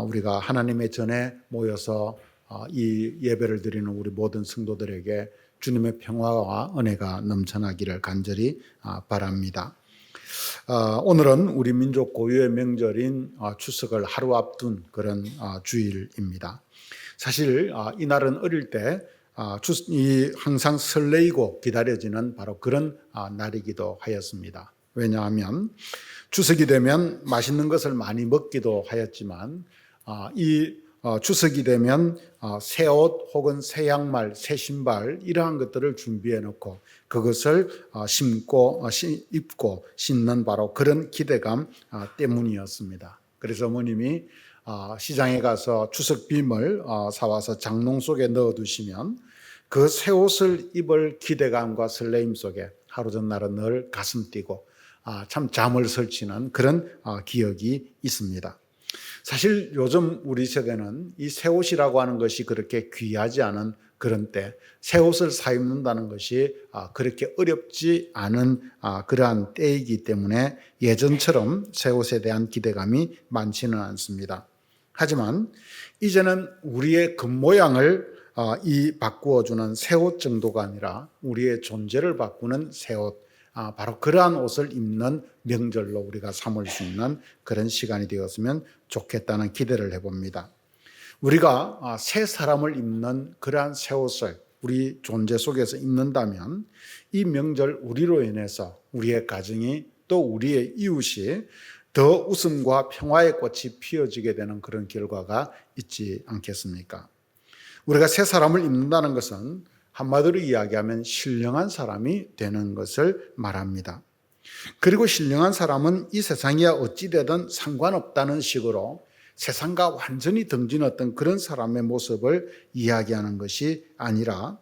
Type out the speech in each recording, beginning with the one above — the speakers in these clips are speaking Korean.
우리가 하나님의 전에 모여서 이 예배를 드리는 우리 모든 성도들에게 주님의 평화와 은혜가 넘쳐나기를 간절히 바랍니다. 오늘은 우리 민족 고유의 명절인 추석을 하루 앞둔 그런 주일입니다. 사실 이날은 어릴 때 항상 설레이고 기다려지는 바로 그런 날이기도 하였습니다. 왜냐하면 추석이 되면 맛있는 것을 많이 먹기도 하였지만 추석이 되면 새 옷 혹은 새 양말, 새 신발 이러한 것들을 준비해 놓고 그것을 입고 신는 바로 그런 기대감 때문이었습니다. 그래서 어머님이 시장에 가서 추석 빔을 사와서 장롱 속에 넣어두시면 그 새 옷을 입을 기대감과 설레임 속에 하루 전날은 늘 가슴 뛰고 참 잠을 설치는 그런 기억이 있습니다. 사실 요즘 우리 세대는 이 새 옷이라고 하는 것이 그렇게 귀하지 않은 그런 때, 새 옷을 사 입는다는 것이 그렇게 어렵지 않은 그러한 때이기 때문에 예전처럼 새 옷에 대한 기대감이 많지는 않습니다. 하지만 이제는 우리의 겉모양을 바꾸어주는 새 옷 정도가 아니라 우리의 존재를 바꾸는 새 옷, 바로 그러한 옷을 입는 명절로 우리가 삼을 수 있는 그런 시간이 되었으면 좋겠다는 기대를 해봅니다. 우리가 새 사람을 입는 그러한 새 옷을 우리 존재 속에서 입는다면 이 명절 우리로 인해서 우리의 가정이 또 우리의 이웃이 더 웃음과 평화의 꽃이 피어지게 되는 그런 결과가 있지 않겠습니까? 우리가 새 사람을 입는다는 것은 한마디로 이야기하면 신령한 사람이 되는 것을 말합니다. 그리고 신령한 사람은 이 세상이 어찌되든 상관없다는 식으로 세상과 완전히 등진했던 그런 사람의 모습을 이야기하는 것이 아니라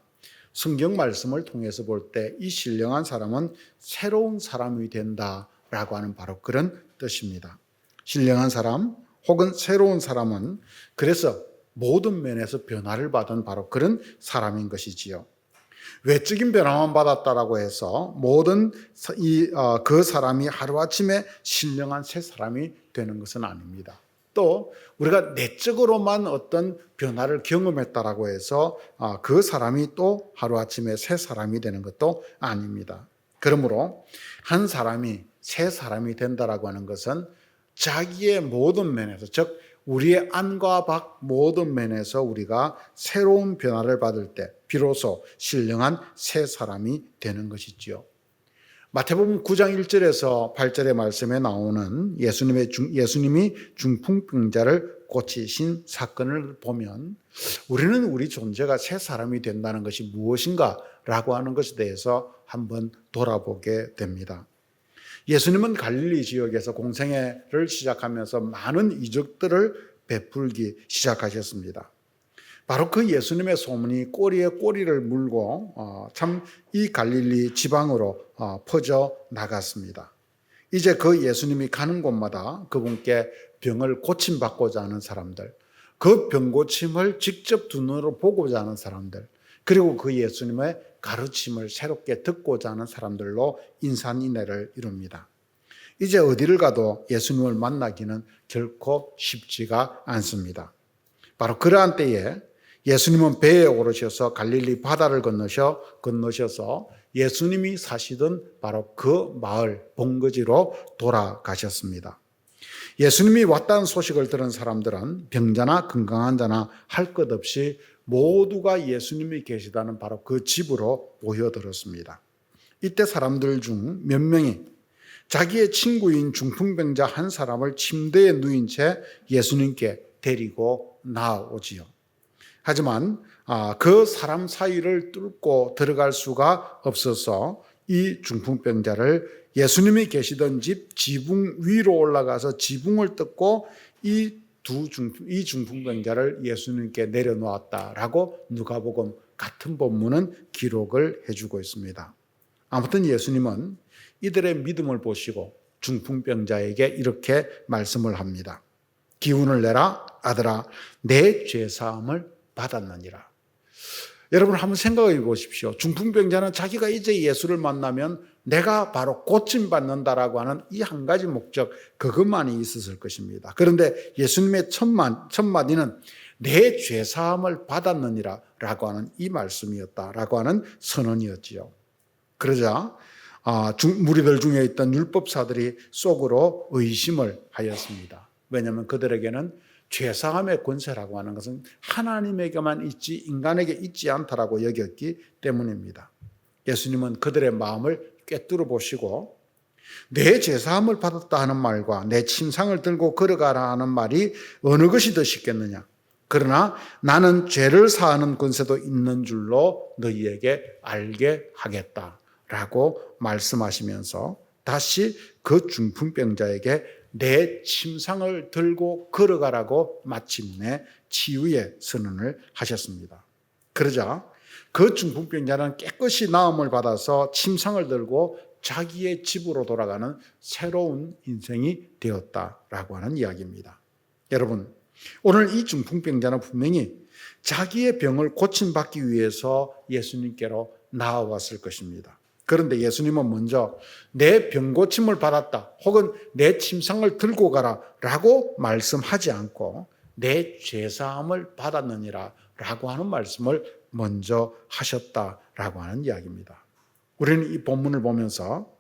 성경 말씀을 통해서 볼 때 이 신령한 사람은 새로운 사람이 된다라고 하는 바로 그런 뜻입니다. 신령한 사람 혹은 새로운 사람은 그래서 모든 면에서 변화를 받은 바로 그런 사람인 것이지요. 외적인 변화만 받았다라고 해서 모든 그 사람이 하루아침에 신령한 새 사람이 되는 것은 아닙니다. 또 우리가 내적으로만 어떤 변화를 경험했다라고 해서 그 사람이 또 하루아침에 새 사람이 되는 것도 아닙니다. 그러므로 한 사람이 새 사람이 된다라고 하는 것은 자기의 모든 면에서, 즉 우리의 안과 밖 모든 면에서 우리가 새로운 변화를 받을 때 비로소 신령한 새 사람이 되는 것이지요. 마태복음 9장 1절에서 8절의 말씀에 나오는 예수님이 중풍병자를 고치신 사건을 보면 우리는 우리 존재가 새 사람이 된다는 것이 무엇인가라고 하는 것에 대해서 한번 돌아보게 됩니다. 예수님은 갈릴리 지역에서 공생애를 시작하면서 많은 이적들을 베풀기 시작하셨습니다. 바로 그 예수님의 소문이 꼬리에 꼬리를 물고 참 이 갈릴리 지방으로 퍼져 나갔습니다. 이제 그 예수님이 가는 곳마다 그분께 병을 고침받고자 하는 사람들, 그 병 고침을 직접 두 눈으로 보고자 하는 사람들, 그리고 그 예수님의 가르침을 새롭게 듣고자 하는 사람들로 인산인해를 이룹니다. 이제 어디를 가도 예수님을 만나기는 결코 쉽지가 않습니다. 바로 그러한 때에 예수님은 배에 오르셔서 갈릴리 바다를 건너셔서 예수님이 사시던 바로 그 마을 본거지로 돌아가셨습니다. 예수님이 왔다는 소식을 들은 사람들은 병자나 건강한 자나 할 것 없이 모두가 예수님이 계시다는 바로 그 집으로 모여들었습니다. 이때 사람들 중 몇 명이 자기의 친구인 중풍병자 한 사람을 침대에 누인 채 예수님께 데리고 나오지요. 하지만 그 사람 사이를 뚫고 들어갈 수가 없어서 이 중풍병자를 예수님이 계시던 집 지붕 위로 올라가서 지붕을 뜯고 이 중풍병자를 예수님께 내려놓았다라고 누가복음 같은 본문은 기록을 해주고 있습니다. 아무튼 예수님은 이들의 믿음을 보시고 중풍병자에게 이렇게 말씀을 합니다. 기운을 내라 아들아, 내 죄사함을 받았느니라. 여러분 한번 생각해 보십시오. 중풍병자는 자기가 이제 예수를 만나면 내가 바로 고침받는다라고 하는 이 한 가지 목적, 그것만이 있었을 것입니다. 그런데 예수님의 첫 마디는 내 죄사함을 받았느니라 라고 하는 이 말씀이었다라고 하는 선언이었지요. 그러자 무리들 중에 있던 율법사들이 속으로 의심을 하였습니다. 왜냐하면 그들에게는 죄사함의 권세라고 하는 것은 하나님에게만 있지 인간에게 있지 않다라고 여겼기 때문입니다. 예수님은 그들의 마음을 꿰뚫어 보시고 내 죄사함을 받았다 하는 말과 내 침상을 들고 걸어가라 하는 말이 어느 것이 더 쉽겠느냐. 그러나 나는 죄를 사하는 권세도 있는 줄로 너희에게 알게 하겠다라고 말씀하시면서 다시 그 중풍병자에게 내 침상을 들고 걸어가라고 마침내 치유의 선언을 하셨습니다. 그러자 그 중풍병자는 깨끗이 나음을 받아서 침상을 들고 자기의 집으로 돌아가는 새로운 인생이 되었다라고 하는 이야기입니다. 여러분, 오늘 이 중풍병자는 분명히 자기의 병을 고침받기 위해서 예수님께로 나아왔을 것입니다. 그런데 예수님은 먼저 내 병 고침을 받았다 혹은 내 침상을 들고 가라 라고 말씀하지 않고 내 죄사함을 받았느니라 라고 하는 말씀을 먼저 하셨다라고 하는 이야기입니다. 우리는 이 본문을 보면서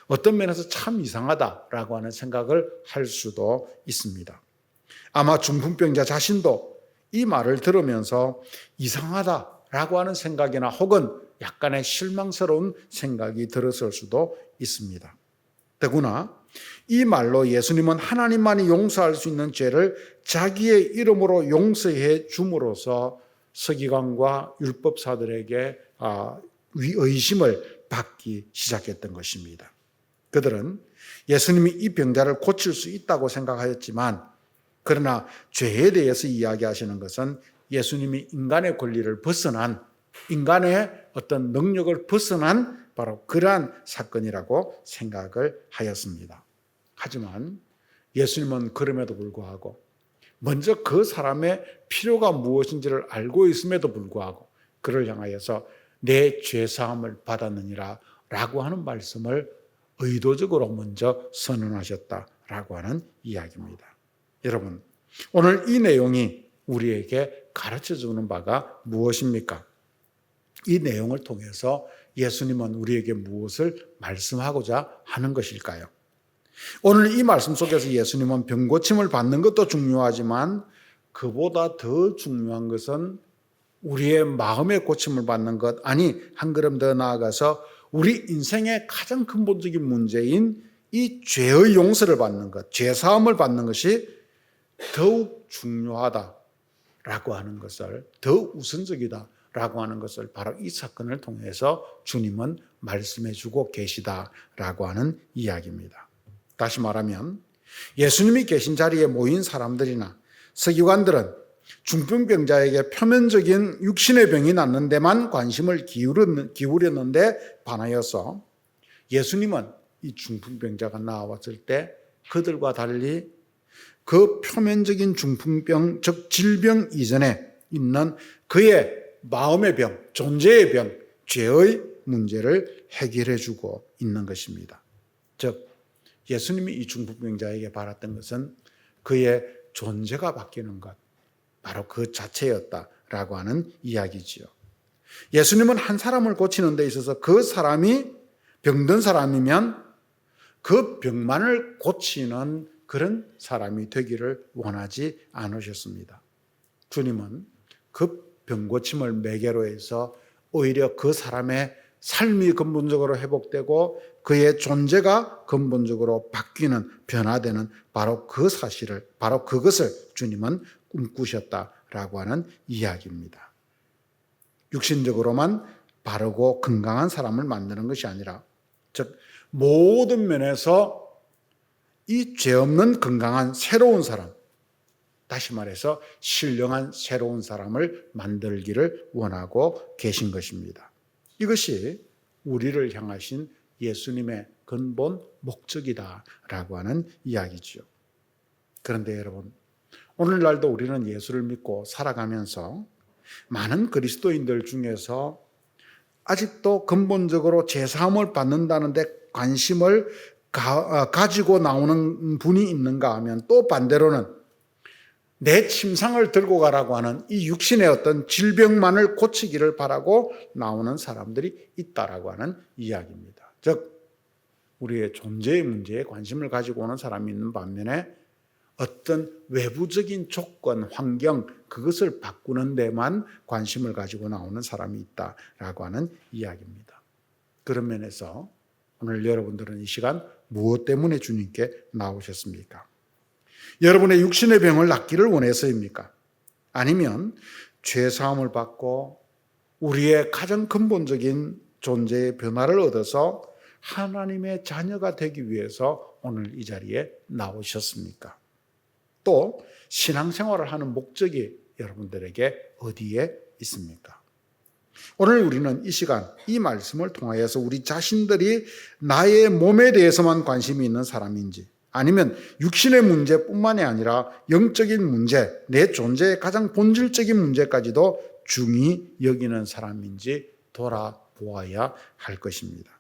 어떤 면에서 참 이상하다라고 하는 생각을 할 수도 있습니다. 아마 중풍병자 자신도 이 말을 들으면서 이상하다라고 하는 생각이나 혹은 약간의 실망스러운 생각이 들었을 수도 있습니다. 더구나 이 말로 예수님은 하나님만이 용서할 수 있는 죄를 자기의 이름으로 용서해 줌으로써 서기관과 율법사들에게 의심을 받기 시작했던 것입니다. 그들은 예수님이 이 병자를 고칠 수 있다고 생각하였지만 그러나 죄에 대해서 이야기하시는 것은 예수님이 인간의 권리를 벗어난 인간의 어떤 능력을 벗어난 바로 그러한 사건이라고 생각을 하였습니다. 하지만 예수님은 그럼에도 불구하고 먼저 그 사람의 필요가 무엇인지를 알고 있음에도 불구하고 그를 향하여서 내 죄사함을 받았느니라 라고 하는 말씀을 의도적으로 먼저 선언하셨다라고 하는 이야기입니다. 여러분, 오늘 이 내용이 우리에게 가르쳐주는 바가 무엇입니까? 이 내용을 통해서 예수님은 우리에게 무엇을 말씀하고자 하는 것일까요? 오늘 이 말씀 속에서 예수님은 병고침을 받는 것도 중요하지만 그보다 더 중요한 것은 우리의 마음의 고침을 받는 것, 아니 한 걸음 더 나아가서 우리 인생의 가장 근본적인 문제인 이 죄의 용서를 받는 것, 죄사함을 받는 것이 더욱 중요하다라고 하는 것을, 더 우선적이다라고 하는 것을 바로 이 사건을 통해서 주님은 말씀해 주고 계시다라고 하는 이야기입니다. 다시 말하면 예수님이 계신 자리에 모인 사람들이나 서기관들은 중풍병자에게 표면적인 육신의 병이 낫는 데만 관심을 기울였는데 반하여서 예수님은 이 중풍병자가 나왔을 때 그들과 달리 그 표면적인 중풍병, 즉 질병 이전에 있는 그의 마음의 병, 존재의 병, 죄의 문제를 해결해 주고 있는 것입니다. 즉 예수님이 이 중풍병자에게 바랐던 것은 그의 존재가 바뀌는 것, 바로 그 자체였다라고 하는 이야기지요. 예수님은 한 사람을 고치는 데 있어서 그 사람이 병든 사람이면 그 병만을 고치는 그런 사람이 되기를 원하지 않으셨습니다. 주님은 그 병고침을 매개로 해서 오히려 그 사람의 삶이 근본적으로 회복되고 그의 존재가 근본적으로 바뀌는, 변화되는 바로 그 사실을, 바로 그것을 주님은 꿈꾸셨다라고 하는 이야기입니다. 육신적으로만 바르고 건강한 사람을 만드는 것이 아니라, 즉 모든 면에서 이 죄 없는 건강한 새로운 사람, 다시 말해서 신령한 새로운 사람을 만들기를 원하고 계신 것입니다. 이것이 우리를 향하신 예수님의 근본 목적이다라고 하는 이야기죠. 그런데 여러분, 오늘날도 우리는 예수를 믿고 살아가면서 많은 그리스도인들 중에서 아직도 근본적으로 제사함을 받는다는데 관심을 가지고 나오는 분이 있는가 하면, 또 반대로는 내 침상을 들고 가라고 하는 이 육신의 어떤 질병만을 고치기를 바라고 나오는 사람들이 있다라고 하는 이야기입니다. 즉 우리의 존재의 문제에 관심을 가지고 오는 사람이 있는 반면에 어떤 외부적인 조건, 환경, 그것을 바꾸는 데만 관심을 가지고 나오는 사람이 있다라고 하는 이야기입니다. 그런 면에서 오늘 여러분들은 이 시간 무엇 때문에 주님께 나오셨습니까? 여러분의 육신의 병을 낫기를 원해서입니까? 아니면 죄사함을 받고 우리의 가장 근본적인 존재의 변화를 얻어서 하나님의 자녀가 되기 위해서 오늘 이 자리에 나오셨습니까? 또 신앙생활을 하는 목적이 여러분들에게 어디에 있습니까? 오늘 우리는 이 시간 이 말씀을 통하여서 우리 자신들이 나의 몸에 대해서만 관심이 있는 사람인지, 아니면 육신의 문제뿐만이 아니라 영적인 문제, 내 존재의 가장 본질적인 문제까지도 중히 여기는 사람인지 돌아보아야 할 것입니다.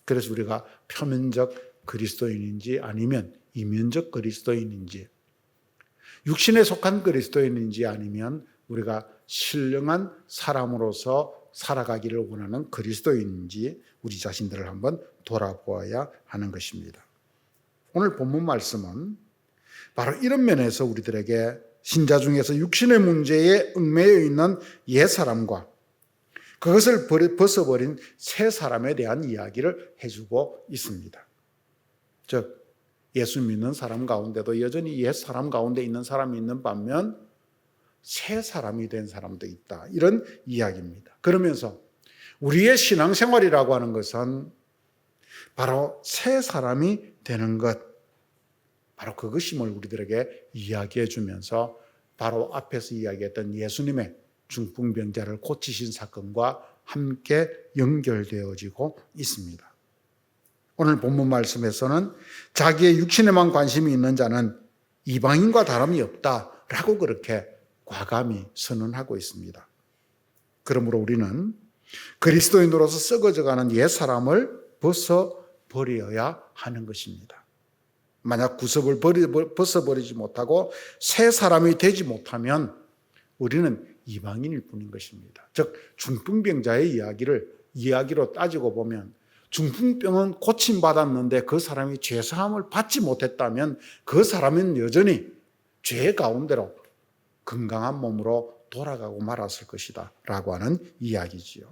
그래서 우리가 표면적 그리스도인인지 아니면 이면적 그리스도인인지, 육신에 속한 그리스도인인지 아니면 우리가 신령한 사람으로서 살아가기를 원하는 그리스도인인지 우리 자신들을 한번 돌아보아야 하는 것입니다. 오늘 본문 말씀은 바로 이런 면에서 우리들에게 신자 중에서 육신의 문제에 얽매여 있는 옛사람과 그것을 벗어버린 새 사람에 대한 이야기를 해주고 있습니다. 즉 예수 믿는 사람 가운데도 여전히 옛 사람 가운데 있는 사람이 있는 반면 새 사람이 된 사람도 있다, 이런 이야기입니다. 그러면서 우리의 신앙생활이라고 하는 것은 바로 새 사람이 되는 것, 바로 그것임을 우리들에게 이야기해 주면서 바로 앞에서 이야기했던 예수님의 중풍병자를 고치신 사건과 함께 연결되어지고 있습니다. 오늘 본문 말씀에서는 자기의 육신에만 관심이 있는 자는 이방인과 다름이 없다라고 그렇게 과감히 선언하고 있습니다. 그러므로 우리는 그리스도인으로서 썩어져가는 옛사람을 벗어버려야 하는 것입니다. 만약 구습을 벗어버리지 못하고 새 사람이 되지 못하면 우리는 이방인일 뿐인 것입니다. 즉 중풍병자의 이야기로 따지고 보면 중풍병은 고침받았는데 그 사람이 죄사함을 받지 못했다면 그 사람은 여전히 죄 가운데로 건강한 몸으로 돌아가고 말았을 것이다 라고 하는 이야기지요.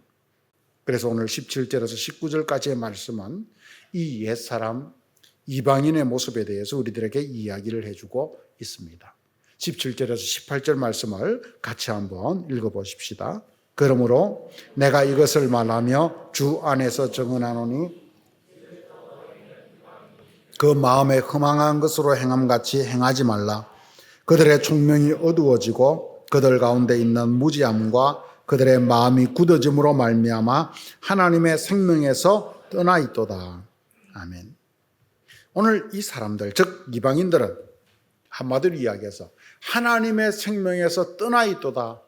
그래서 오늘 17절에서 19절까지의 말씀은 이 옛사람 이방인의 모습에 대해서 우리들에게 이야기를 해주고 있습니다. 17절에서 18절 말씀을 같이 한번 읽어보십시다. 그러므로 내가 이것을 말하며 주 안에서 증언하노니 그 마음에 허망한 것으로 행함같이 행하지 말라. 그들의 총명이 어두워지고 그들 가운데 있는 무지함과 그들의 마음이 굳어짐으로 말미암아 하나님의 생명에서 떠나 있도다. 아멘. 오늘 이 사람들, 즉 이방인들은 한마디로 이야기해서 하나님의 생명에서 떠나 있도다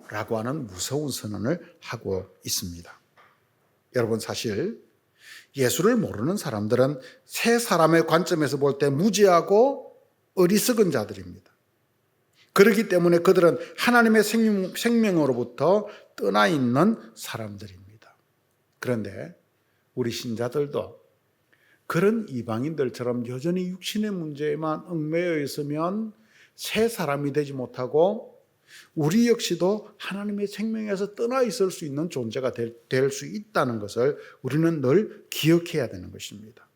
라고 하는 무서운 선언을 하고 있습니다. 여러분, 사실 예수를 모르는 사람들은 새 사람의 관점에서 볼 때 무지하고 어리석은 자들입니다. 그렇기 때문에 그들은 하나님의 생명으로부터 떠나 있는 사람들입니다. 그런데 우리 신자들도 그런 이방인들처럼 여전히 육신의 문제에만 얽매여 있으면 새 사람이 되지 못하고 우리 역시도 하나님의 생명에서 떠나 있을 수 있는 존재가 될 수 있다는 것을 우리는 늘 기억해야 되는 것입니다.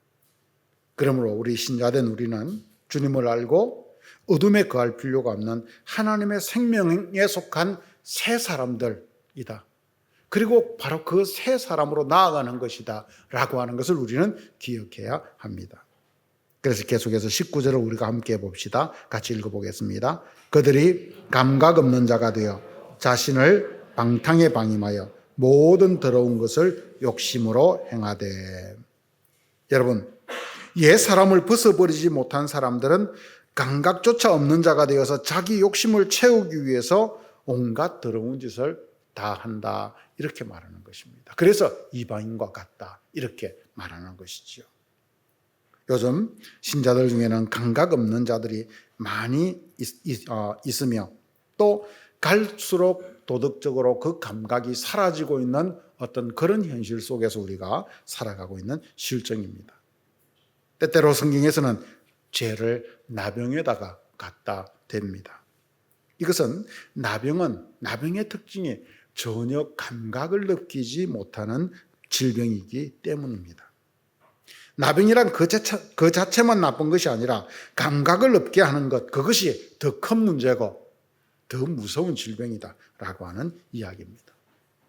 그러므로 우리 신자된 우리는 주님을 알고 어둠에 거할 필요가 없는 하나님의 생명에 속한 새 사람들이다. 그리고 바로 그 새 사람으로 나아가는 것이다 라고 하는 것을 우리는 기억해야 합니다. 그래서 계속해서 19절을 우리가 함께 해봅시다. 같이 읽어보겠습니다. 그들이 감각 없는 자가 되어 자신을 방탕에 방임하여 모든 더러운 것을 욕심으로 행하되. 여러분, 옛 사람을 벗어버리지 못한 사람들은 감각조차 없는 자가 되어서 자기 욕심을 채우기 위해서 온갖 더러운 짓을 다 한다 이렇게 말하는 것입니다. 그래서 이방인과 같다 이렇게 말하는 것이지요. 요즘 신자들 중에는 감각 없는 자들이 많이 있으며 또 갈수록 도덕적으로 그 감각이 사라지고 있는 어떤 그런 현실 속에서 우리가 살아가고 있는 실정입니다. 때때로 성경에서는 죄를 나병에다가 갖다 댑니다. 이것은 나병의 특징이 전혀 감각을 느끼지 못하는 질병이기 때문입니다. 나병이란 그 자체만 나쁜 것이 아니라 감각을 없게 하는 것, 그것이 더 큰 문제고 더 무서운 질병이다라고 하는 이야기입니다.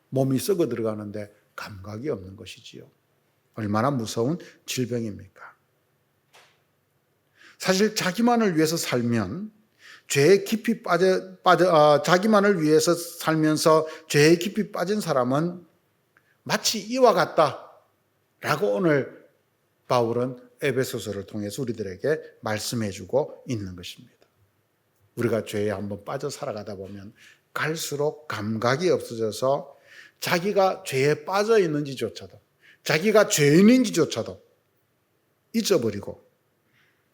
몸이 썩어 들어가는데 감각이 없는 것이지요. 얼마나 무서운 질병입니까? 사실 자기만을 위해서 살면 죄에 깊이 자기만을 위해서 살면서 죄에 깊이 빠진 사람은 마치 이와 같다라고 오늘 바울은 에베소서를 통해서 우리들에게 말씀해주고 있는 것입니다. 우리가 죄에 한번 빠져 살아가다 보면 갈수록 감각이 없어져서 자기가 죄에 빠져 있는지조차도, 자기가 죄인인지조차도 잊어버리고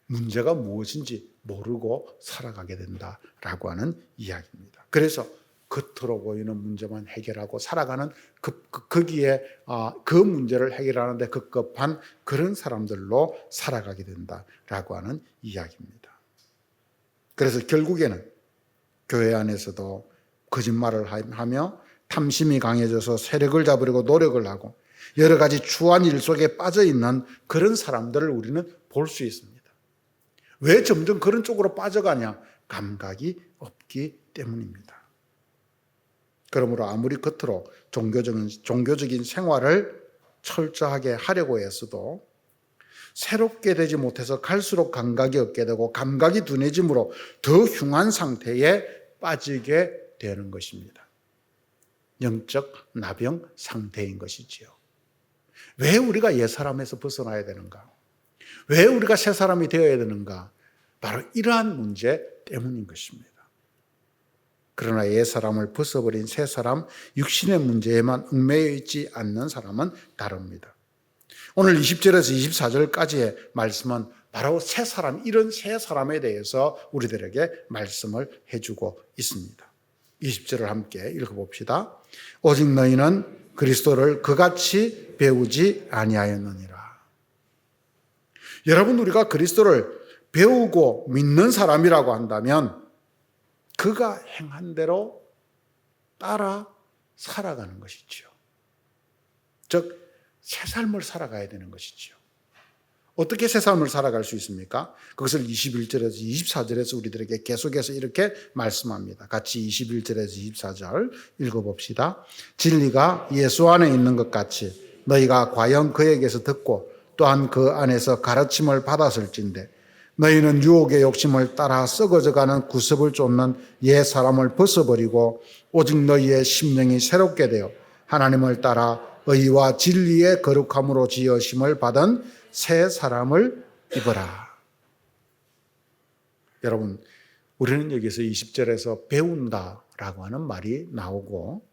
문제가 무엇인지 모르고 살아가게 된다라고 하는 이야기입니다. 그래서 겉으로 보이는 문제만 해결하고 살아가는 거기에 그 문제를 해결하는데 급급한 그런 사람들로 살아가게 된다라고 하는 이야기입니다. 그래서 결국에는 교회 안에서도 거짓말을 하며 탐심이 강해져서 세력을 잡으려고 노력을 하고 여러 가지 추한 일 속에 빠져 있는 그런 사람들을 우리는 볼 수 있습니다. 왜 점점 그런 쪽으로 빠져가냐? 감각이 없기 때문입니다. 그러므로 아무리 겉으로 종교적인 생활을 철저하게 하려고 했어도 새롭게 되지 못해서 갈수록 감각이 없게 되고 감각이 둔해짐으로 더 흉한 상태에 빠지게 되는 것입니다. 영적 나병 상태인 것이지요. 왜 우리가 옛사람에서 벗어나야 되는가? 왜 우리가 새 사람이 되어야 되는가? 바로 이러한 문제 때문인 것입니다. 그러나 옛사람을 벗어버린 새 사람, 육신의 문제에만 얽매여 있지 않는 사람은 다릅니다. 오늘 20절에서 24절까지의 말씀은 바로 새 사람, 이런 새 사람에 대해서 우리들에게 말씀을 해주고 있습니다. 20절을 함께 읽어봅시다. 오직 너희는 그리스도를 그같이 배우지 아니하였느니라. 여러분, 우리가 그리스도를 배우고 믿는 사람이라고 한다면 그가 행한 대로 따라 살아가는 것이지요. 즉, 새 삶을 살아가야 되는 것이지요. 어떻게 새 삶을 살아갈 수 있습니까? 그것을 21절에서 24절에서 우리들에게 계속해서 이렇게 말씀합니다. 같이 21절에서 24절 읽어봅시다. 진리가 예수 안에 있는 것 같이 너희가 과연 그에게서 듣고 또한 그 안에서 가르침을 받았을진데 너희는 유혹의 욕심을 따라 썩어져가는 구습을 쫓는 옛 사람을 벗어버리고 오직 너희의 심령이 새롭게 되어 하나님을 따라 의와 진리의 거룩함으로 지으심을 받은 새 사람을 입어라. 여러분, 우리는 여기서 20절에서 배운다라고 하는 말이 나오고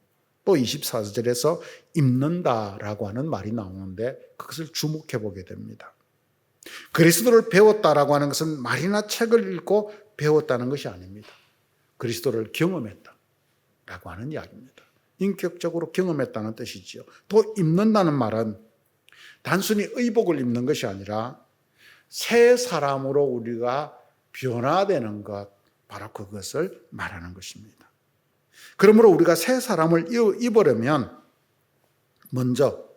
또 24절에서 입는다라고 하는 말이 나오는데 그것을 주목해 보게 됩니다. 그리스도를 배웠다라고 하는 것은 말이나 책을 읽고 배웠다는 것이 아닙니다. 그리스도를 경험했다라고 하는 이야기입니다. 인격적으로 경험했다는 뜻이지요. 또 입는다는 말은 단순히 의복을 입는 것이 아니라 새 사람으로 우리가 변화되는 것, 바로 그것을 말하는 것입니다. 그러므로 우리가 새 사람을 입으려면 먼저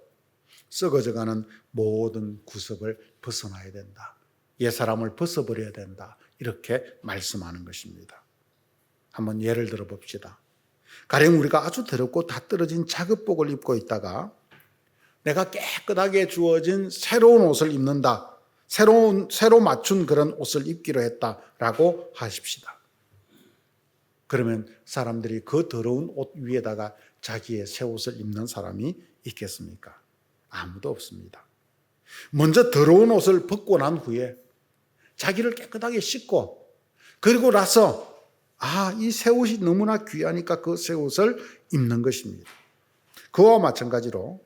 썩어져가는 모든 구습을 벗어나야 된다. 옛 사람을 벗어버려야 된다. 이렇게 말씀하는 것입니다. 한번 예를 들어 봅시다. 가령 우리가 아주 더럽고 다 떨어진 작업복을 입고 있다가 내가 깨끗하게 주어진 새로운 옷을 입는다. 새로 맞춘 그런 옷을 입기로 했다라고 하십시다. 그러면 사람들이 그 더러운 옷 위에다가 자기의 새 옷을 입는 사람이 있겠습니까? 아무도 없습니다. 먼저 더러운 옷을 벗고 난 후에 자기를 깨끗하게 씻고 그리고 나서 이 새 옷이 너무나 귀하니까 그 새 옷을 입는 것입니다. 그와 마찬가지로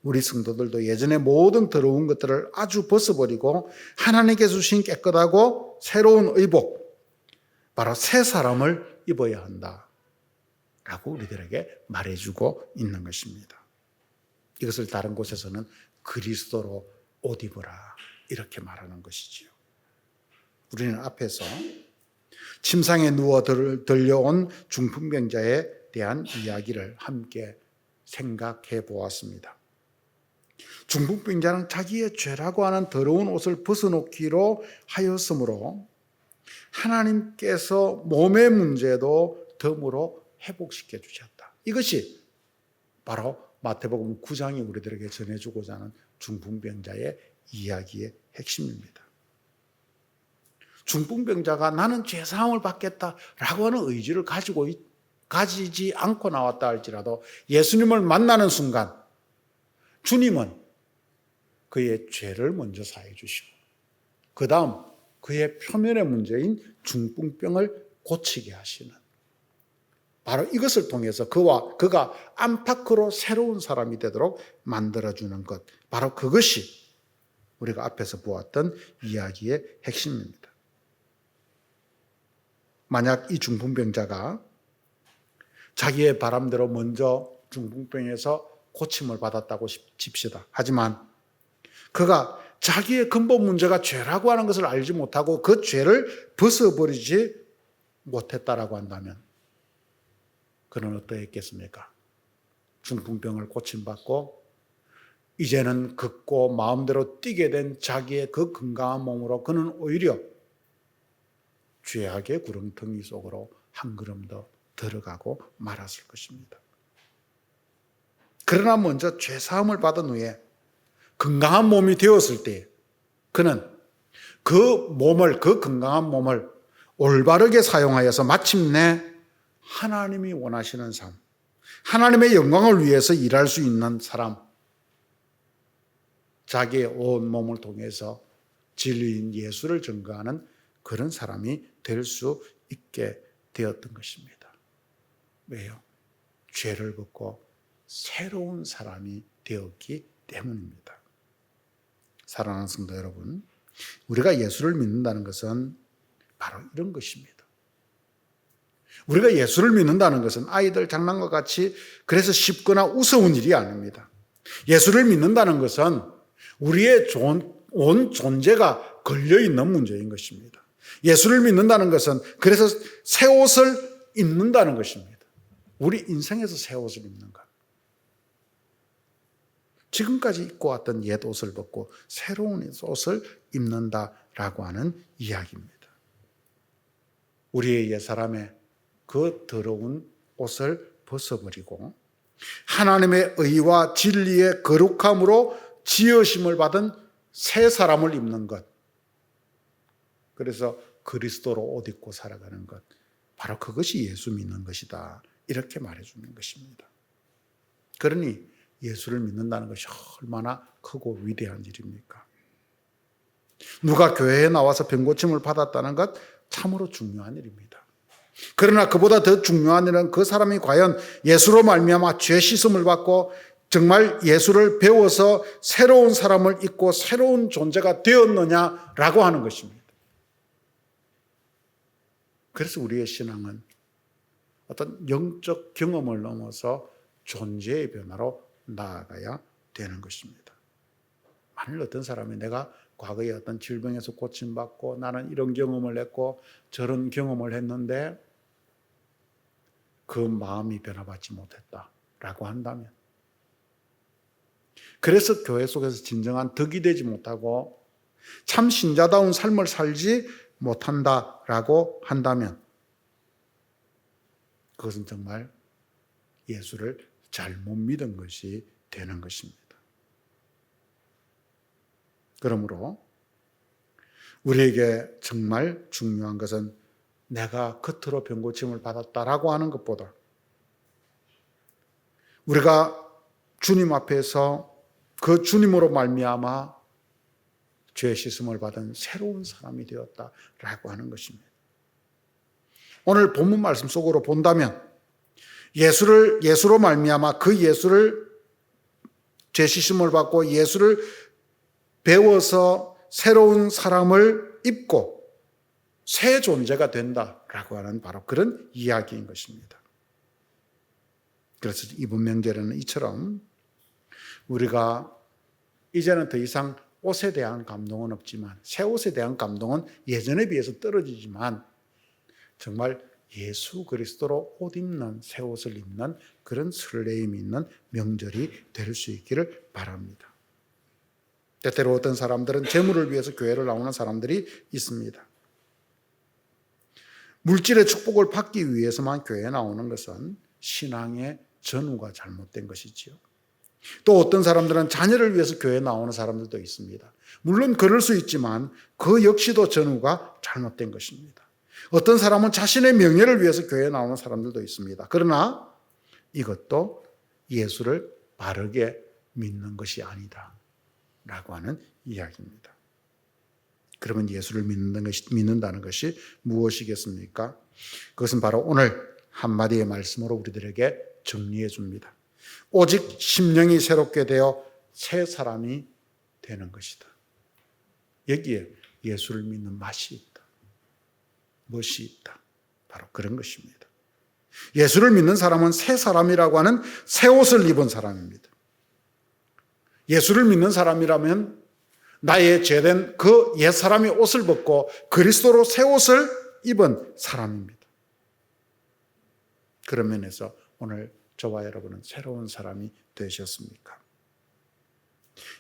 우리 성도들도 예전에 모든 더러운 것들을 아주 벗어버리고 하나님께서 주신 깨끗하고 새로운 의복, 바로 새 사람을 입어야 한다 라고 우리들에게 말해주고 있는 것입니다. 이것을 다른 곳에서는 그리스도로 옷 입으라 이렇게 말하는 것이지요. 우리는 앞에서 침상에 누워 들려온 중풍병자에 대한 이야기를 함께 생각해 보았습니다. 중풍병자는 자기의 죄라고 하는 더러운 옷을 벗어놓기로 하였으므로 하나님께서 몸의 문제도 덤으로 회복시켜 주셨다. 이것이 바로 마태복음 9장이 우리들에게 전해주고자 하는 중풍병자의 이야기의 핵심입니다. 중풍병자가 나는 죄사함을 받겠다라고 하는 의지를 가지지 않고 나왔다 할지라도 예수님을 만나는 순간 주님은 그의 죄를 먼저 사해 주시고 그 다음 그의 표면의 문제인 중풍병을 고치게 하시는, 바로 이것을 통해서 그가 안팎으로 새로운 사람이 되도록 만들어주는 것, 바로 그것이 우리가 앞에서 보았던 이야기의 핵심입니다. 만약 이 중풍병자가 자기의 바람대로 먼저 중풍병에서 고침을 받았다고 칩시다. 하지만 그가 자기의 근본 문제가 죄라고 하는 것을 알지 못하고 그 죄를 벗어버리지 못했다라고 한다면 그는 어떠했겠습니까? 중풍병을 고침받고 이제는 걷고 마음대로 뛰게 된 자기의 그 건강한 몸으로 그는 오히려 죄악의 구렁텅이 속으로 한 걸음 더 들어가고 말았을 것입니다. 그러나 먼저 죄사함을 받은 후에 건강한 몸이 되었을 때 그는 그 건강한 몸을 올바르게 사용하여서 마침내 하나님이 원하시는 삶, 하나님의 영광을 위해서 일할 수 있는 사람, 자기의 온 몸을 통해서 진리인 예수를 증거하는 그런 사람이 될 수 있게 되었던 것입니다. 왜요? 죄를 벗고 새로운 사람이 되었기 때문입니다. 사랑하는 성도 여러분, 우리가 예수를 믿는다는 것은 바로 이런 것입니다. 우리가 예수를 믿는다는 것은 아이들 장난과 같이 그래서 쉽거나 우스운 일이 아닙니다. 예수를 믿는다는 것은 우리의 온 존재가 걸려있는 문제인 것입니다. 예수를 믿는다는 것은 그래서 새 옷을 입는다는 것입니다. 우리 인생에서 새 옷을 입는 것. 지금까지 입고 왔던 옛 옷을 벗고 새로운 옷을 입는다라고 하는 이야기입니다. 우리의 옛사람의 그 더러운 옷을 벗어버리고 하나님의 의와 진리의 거룩함으로 지으심을 받은 새 사람을 입는 것. 그래서 그리스도로 옷 입고 살아가는 것. 바로 그것이 예수 믿는 것이다. 이렇게 말해주는 것입니다. 그러니 예수를 믿는다는 것이 얼마나 크고 위대한 일입니까? 누가 교회에 나와서 병고침을 받았다는 것 참으로 중요한 일입니다. 그러나 그보다 더 중요한 일은 그 사람이 과연 예수로 말미암아 죄 씻음을 받고 정말 예수를 배워서 새로운 사람을 입고 새로운 존재가 되었느냐라고 하는 것입니다. 그래서 우리의 신앙은 어떤 영적 경험을 넘어서 존재의 변화로 나아가야 되는 것입니다. 만일 어떤 사람이 내가 과거에 어떤 질병에서 고침받고 나는 이런 경험을 했고 저런 경험을 했는데 그 마음이 변화받지 못했다라고 한다면, 그래서 교회 속에서 진정한 덕이 되지 못하고 참 신자다운 삶을 살지 못한다라고 한다면 그것은 정말 예수를 잘못 믿은 것이 되는 것입니다. 그러므로 우리에게 정말 중요한 것은 내가 겉으로 병고침을 받았다라고 하는 것보다 우리가 주님 앞에서 그 주님으로 말미암아 죄 씻음을 받은 새로운 사람이 되었다라고 하는 것입니다. 오늘 본문 말씀 속으로 본다면 예수로 말미암아 그 예수를 죄 씻음을 받고 예수를 배워서 새로운 사람을 입고 새 존재가 된다라고 하는 바로 그런 이야기인 것입니다. 그래서 이번 명절에는 이처럼 우리가 이제는 더 이상 옷에 대한 감동은 없지만, 새 옷에 대한 감동은 예전에 비해서 떨어지지만 정말 예수 그리스도로 옷 입는, 새 옷을 입는 그런 설레임이 있는 명절이 될 수 있기를 바랍니다. 때때로 어떤 사람들은 재물을 위해서 교회를 나오는 사람들이 있습니다. 물질의 축복을 받기 위해서만 교회에 나오는 것은 신앙의 전후가 잘못된 것이지요. 또 어떤 사람들은 자녀를 위해서 교회에 나오는 사람들도 있습니다. 물론 그럴 수 있지만 그 역시도 전후가 잘못된 것입니다. 어떤 사람은 자신의 명예를 위해서 교회에 나오는 사람들도 있습니다. 그러나 이것도 예수를 바르게 믿는 것이 아니다 라고 하는 이야기입니다. 그러면 예수를 믿는다는 것이 무엇이겠습니까? 그것은 바로 오늘 한마디의 말씀으로 우리들에게 정리해 줍니다. 오직 심령이 새롭게 되어 새 사람이 되는 것이다. 여기에 예수를 믿는 맛이 있다. 멋이 있다. 바로 그런 것입니다. 예수를 믿는 사람은 새 사람이라고 하는 새 옷을 입은 사람입니다. 예수를 믿는 사람이라면 나의 죄된 그 옛사람이 옷을 벗고 그리스도로 새 옷을 입은 사람입니다. 그런 면에서 오늘 저와 여러분은 새로운 사람이 되셨습니까?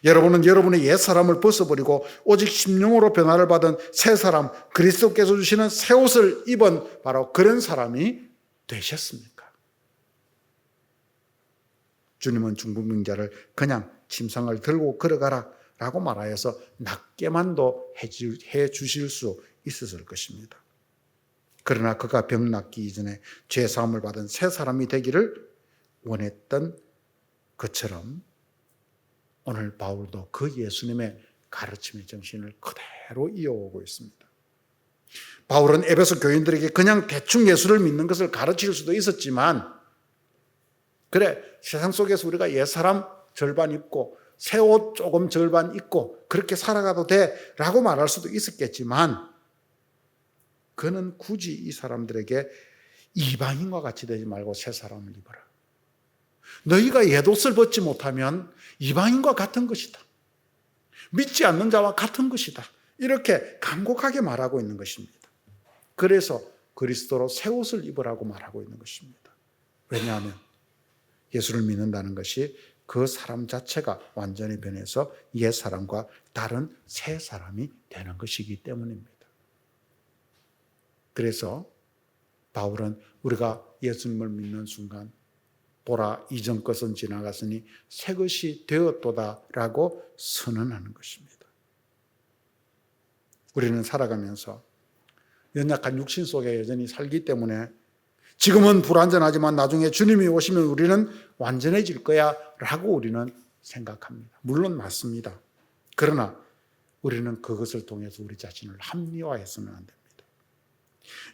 여러분은 여러분의 옛사람을 벗어버리고 오직 심령으로 변화를 받은 새 사람, 그리스도께서 주시는 새 옷을 입은 바로 그런 사람이 되셨습니까? 주님은 중풍병자를 그냥 침상을 들고 걸어가라 라고 말하여서 낫게만도 해 주실 수 있었을 것입니다. 그러나 그가 병 낫기 이전에 죄 사함을 받은 새 사람이 되기를 원했던 것처럼 오늘 바울도 그 예수님의 가르침의 정신을 그대로 이어오고 있습니다. 바울은 에베소 교인들에게 그냥 대충 예수를 믿는 것을 가르칠 수도 있었지만, 그래 세상 속에서 우리가 옛사람 절반 입고 새 옷 조금 절반 입고 그렇게 살아가도 돼 라고 말할 수도 있었겠지만, 그는 굳이 이 사람들에게 이방인과 같이 되지 말고 새 사람을 입어라. 너희가 옛옷을 벗지 못하면 이방인과 같은 것이다. 믿지 않는 자와 같은 것이다. 이렇게 간곡하게 말하고 있는 것입니다. 그래서 그리스도로 새 옷을 입으라고 말하고 있는 것입니다. 왜냐하면 예수를 믿는다는 것이 그 사람 자체가 완전히 변해서 옛 사람과 다른 새 사람이 되는 것이기 때문입니다. 그래서 바울은 우리가 예수님을 믿는 순간 보라 이전 것은 지나갔으니 새 것이 되었도다라고 선언하는 것입니다. 우리는 살아가면서 연약한 육신 속에 여전히 살기 때문에 지금은 불완전하지만 나중에 주님이 오시면 우리는 완전해질 거야 라고 우리는 생각합니다. 물론 맞습니다. 그러나 우리는 그것을 통해서 우리 자신을 합리화해서는 안 됩니다.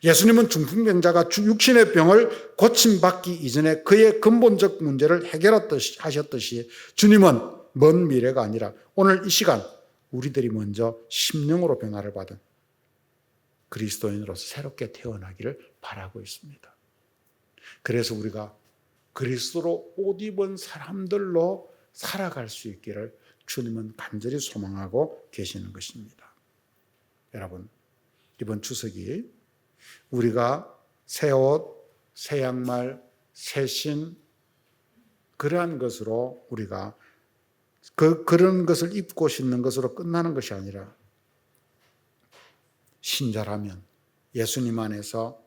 예수님은 중풍병자가 육신의 병을 고침받기 이전에 그의 근본적 문제를 해결하셨듯이 주님은 먼 미래가 아니라 오늘 이 시간 우리들이 먼저 심령으로 변화를 받은 그리스도인으로서 새롭게 태어나기를 바라고 있습니다. 그래서 우리가 그리스도로 옷 입은 사람들로 살아갈 수 있기를 주님은 간절히 소망하고 계시는 것입니다. 여러분, 이번 추석이 우리가 새 옷, 새 양말, 새 신 그러한 것으로 우리가 그런 것을 입고 신는 것으로 끝나는 것이 아니라 신자라면 예수님 안에서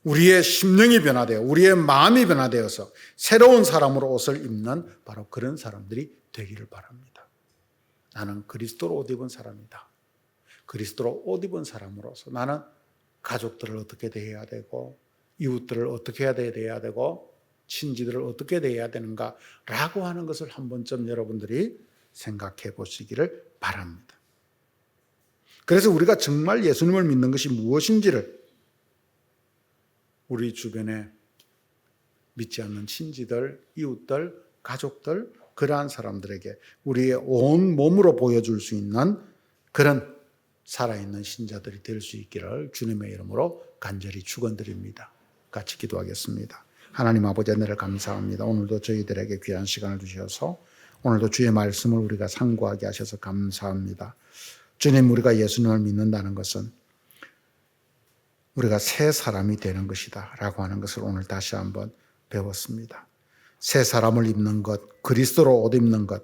우리의 심령이 변화되어 우리의 마음이 변화되어서 새로운 사람으로 옷을 입는 바로 그런 사람들이 되기를 바랍니다. 나는 그리스도로 옷 입은 사람이다. 그리스도로 옷 입은 사람으로서 나는 가족들을 어떻게 대해야 되고 이웃들을 어떻게 대해야 되고 친지들을 어떻게 대해야 되는가 라고 하는 것을 한 번쯤 여러분들이 생각해 보시기를 바랍니다. 그래서 우리가 정말 예수님을 믿는 것이 무엇인지를 우리 주변에 믿지 않는 친지들, 이웃들, 가족들, 그러한 사람들에게 우리의 온 몸으로 보여줄 수 있는 그런 살아있는 신자들이 될 수 있기를 주님의 이름으로 간절히 축원드립니다. 같이 기도하겠습니다. 하나님 아버지 은혜를 감사합니다. 오늘도 저희들에게 귀한 시간을 주셔서 오늘도 주의 말씀을 우리가 상고하게 하셔서 감사합니다. 주님, 우리가 예수님을 믿는다는 것은 우리가 새 사람이 되는 것이다 라고 하는 것을 오늘 다시 한번 배웠습니다. 새 사람을 입는 것, 그리스도로 옷 입는 것,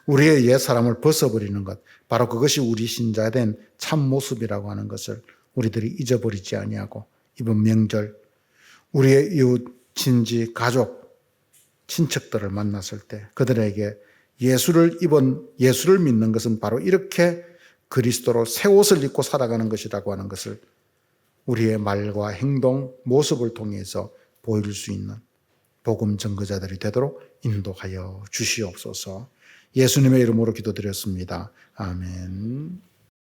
우리의 옛 사람을 벗어버리는 것, 바로 그것이 우리 신자된 참 모습이라고 하는 것을 우리들이 잊어버리지 아니하고 이번 명절 우리의 이웃, 친지, 가족, 친척들을 만났을 때 그들에게 예수를 믿는 것은 바로 이렇게 그리스도로 새 옷을 입고 살아가는 것이라고 하는 것을 우리의 말과 행동, 모습을 통해서 보일 수 있는 복음 전거자들이 되도록 인도하여 주시옵소서. 예수님의 이름으로 기도드렸습니다. 아멘.